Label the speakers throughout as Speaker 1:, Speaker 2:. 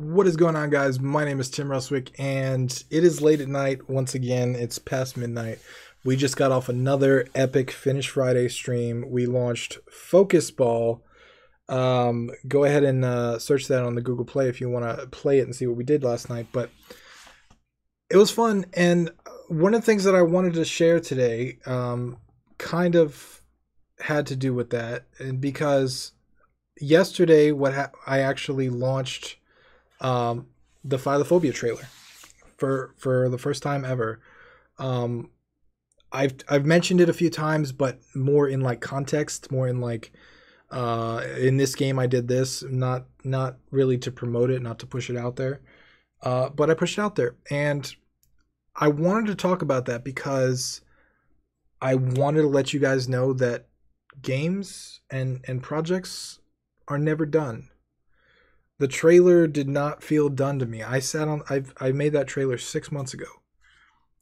Speaker 1: What is going on, guys? My name is Tim Ruswick, and it is late at night. Once again, it's past midnight. We just got off another epic Finish Friday stream. We launched Focus Ball. Go ahead and search that on the Google Play if you want to play it and see what we did last night. But it was fun, and one of the things that I wanted to share today kind of had to do with that, and because yesterday I actually launched the Phylophobia trailer for the first time ever. I've mentioned it a few times, but more in like context, more in like in this game I did this, not really to promote it, not to push it out there, but I pushed it out there, and I wanted to talk about that because I wanted to let you guys know that games and projects are never done. The trailer did not feel done to me. I made that trailer 6 months ago.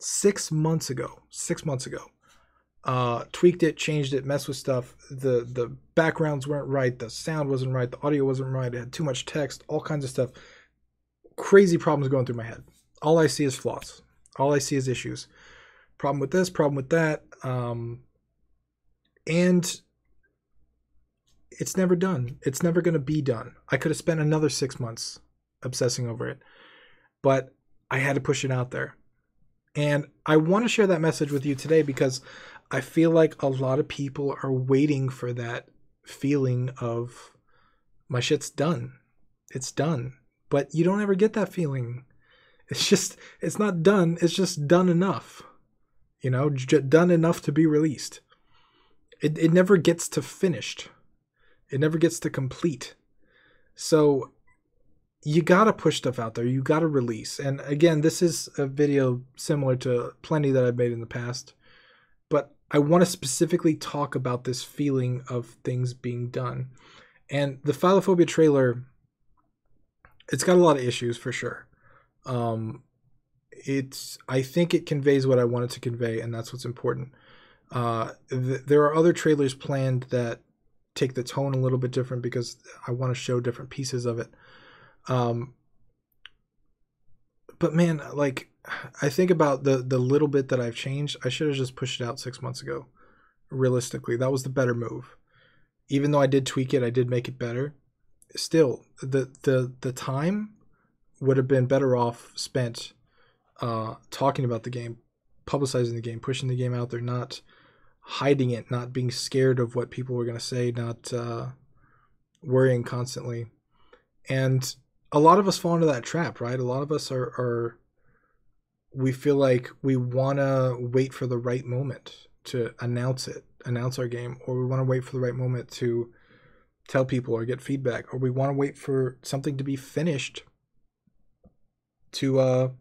Speaker 1: 6 months ago. 6 months ago. Tweaked it, changed it, messed with stuff. The backgrounds weren't right. The sound wasn't right. The audio wasn't right. It had too much text. All kinds of stuff. Crazy problems going through my head. All I see is flaws. All I see is issues. Problem with this, problem with that. And it's never done. It's never going to be done. I could have spent another 6 months obsessing over it, but I had to push it out there. And I want to share that message with you today because I feel like a lot of people are waiting for that feeling of my shit's done. It's done. But you don't ever get that feeling. It's not done. It's just done enough. You know, done enough to be released. It never gets to finished. It never gets to complete. So you got to push stuff out there. You got to release. And again, this is a video similar to plenty that I've made in the past. But I want to specifically talk about this feeling of things being done. And the Phylophobia trailer, it's got a lot of issues for sure. I think it conveys what I wanted to convey, and that's what's important. There are other trailers planned that take the tone a little bit different because I want to show different pieces of it. But man, like, I think about the little bit that I've changed. I should have just pushed it out 6 months ago. Realistically, that was the better move. Even though I did tweak it, I did make it better. Still, the time would have been better off spent talking about the game, publicizing the game, pushing the game out there, not hiding it, not being scared of what people were going to say, not worrying constantly. And a lot of us fall into that trap, right? A lot of us we feel like we want to wait for the right moment to announce our game, or we want to wait for the right moment to tell people or get feedback, or we want to wait for something to be finished to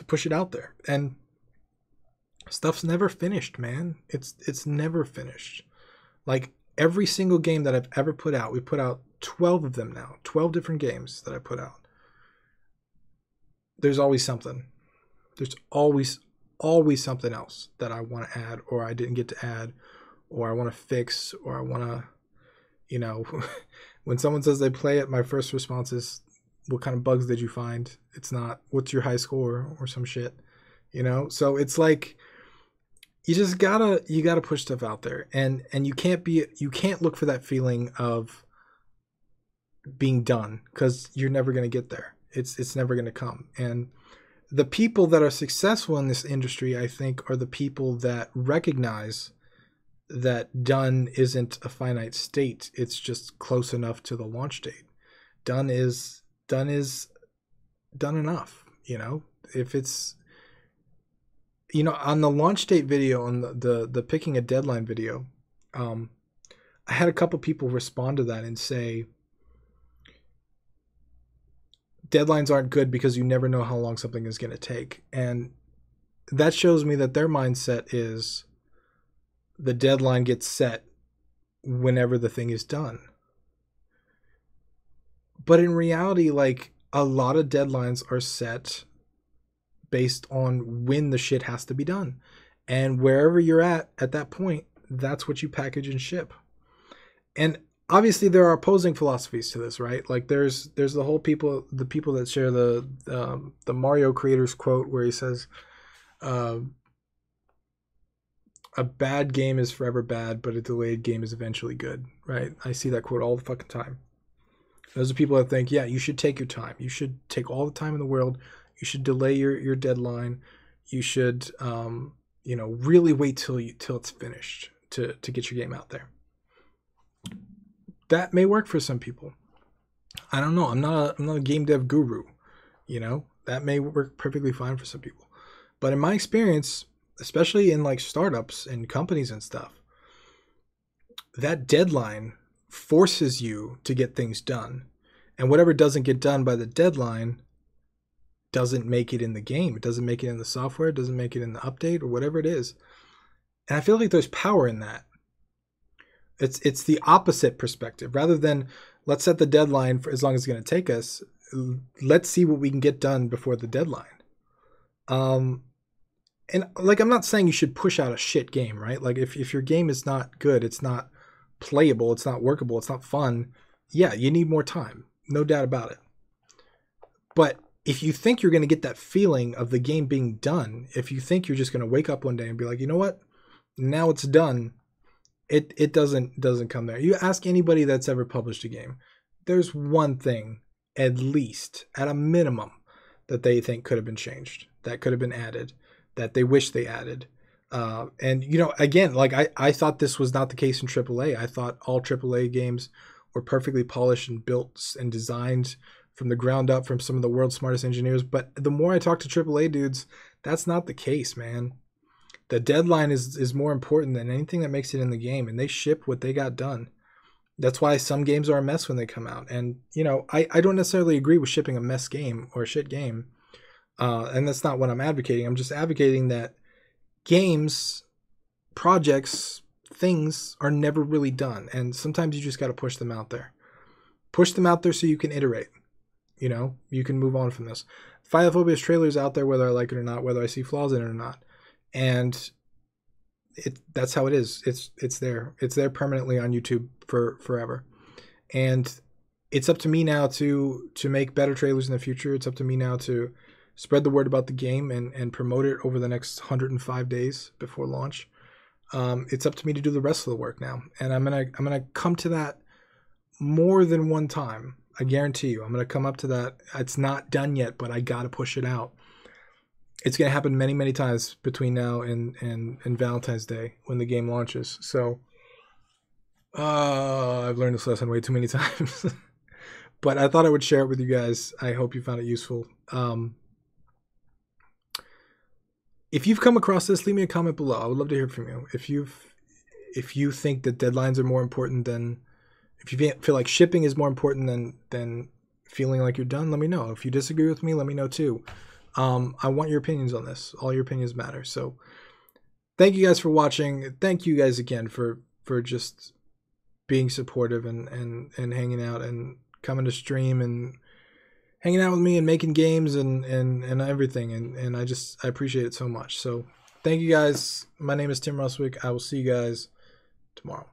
Speaker 1: push it out there. And stuff's never finished, man. It's never finished. Like every single game that I've ever put out, we put out 12 of them now, 12 different games that I put out. There's always something. There's always something else that I want to add, or I didn't get to add, or I want to fix, or I want to, you know, when someone says they play it, my first response is, what kind of bugs did you find? It's not, what's your high score or some shit, you know? So it's like, you just gotta push stuff out there, and you can't look for that feeling of being done, because you're never gonna get there. It's never gonna come. And the people that are successful in this industry, I think, are the people that recognize that done isn't a finite state. It's just close enough to the launch date. Done is done enough. You know, if it's, you know, on the launch date video, on the picking a deadline video, I had a couple people respond to that and say, deadlines aren't good because you never know how long something is going to take. And that shows me that their mindset is the deadline gets set whenever the thing is done. But in reality, like, a lot of deadlines are set based on when the shit has to be done. And wherever you're at that point, that's what you package and ship. And obviously there are opposing philosophies to this, right? Like there's the people that share the Mario creator's quote where he says, uh, "A bad game is forever bad, but a delayed game is eventually good." Right? I see that quote all the fucking time. Those are people that think, yeah, you should take your time. You should take all the time in the world. You should delay your deadline. You should, really wait till it's finished to get your game out there. That may work for some people. I don't know. I'm not a game dev guru. That may work perfectly fine for some people. But in my experience, especially in like startups and companies and stuff, that deadline forces you to get things done. And whatever doesn't get done by the deadline doesn't make it in the game. It doesn't make it in the software. It doesn't make it in the update or whatever it is. And I feel like there's power in that. It's the opposite perspective. Rather than let's set the deadline for as long as it's going to take us, let's see what we can get done before the deadline. And like, I'm not saying you should push out a shit game, right? Like if your game is not good, it's not playable, it's not workable, it's not fun, yeah, you need more time. No doubt about it. But if you think you're going to get that feeling of the game being done, if you think you're just going to wake up one day and be like, you know what, now it's done, it doesn't come there. You ask anybody that's ever published a game, there's one thing, at least, at a minimum, that they think could have been changed, that could have been added, that they wish they added. And, again, like I thought this was not the case in AAA. I thought all AAA games were perfectly polished and built and designed from the ground up from some of the world's smartest engineers. But the more I talk to AAA dudes, that's not the case, man. The deadline is more important than anything that makes it in the game, and they ship what they got done. That's why some games are a mess when they come out. And, I don't necessarily agree with shipping a mess game or a shit game. And that's not what I'm advocating. I'm just advocating that games, projects, things are never really done. And sometimes you just got to push them out there. Push them out there so you can iterate. You can move on from this. Philophobia's trailer is out there whether I like it or not, whether I see flaws in it or not. And that's how it is. It's there. It's there permanently on YouTube for forever. And it's up to me now to make better trailers in the future. It's up to me now to spread the word about the game and promote it over the next 105 days before launch. It's up to me to do the rest of the work now. And I'm gonna come to that more than one time. I guarantee you. I'm gonna come up to that. It's not done yet, but I gotta push it out. It's gonna happen many, many times between now and Valentine's Day when the game launches. So I've learned this lesson way too many times. But I thought I would share it with you guys. I hope you found it useful. If you've come across this, leave me a comment below. I would love to hear from you. If you think that deadlines are more important than, if you feel like shipping is more important than feeling like you're done, let me know. If you disagree with me, let me know too. I want your opinions on this. All your opinions matter. So thank you guys for watching. Thank you guys again for just being supportive and hanging out and coming to stream and hanging out with me and making games and everything. And I appreciate it so much. So thank you guys. My name is Tim Ruswick. I will see you guys tomorrow.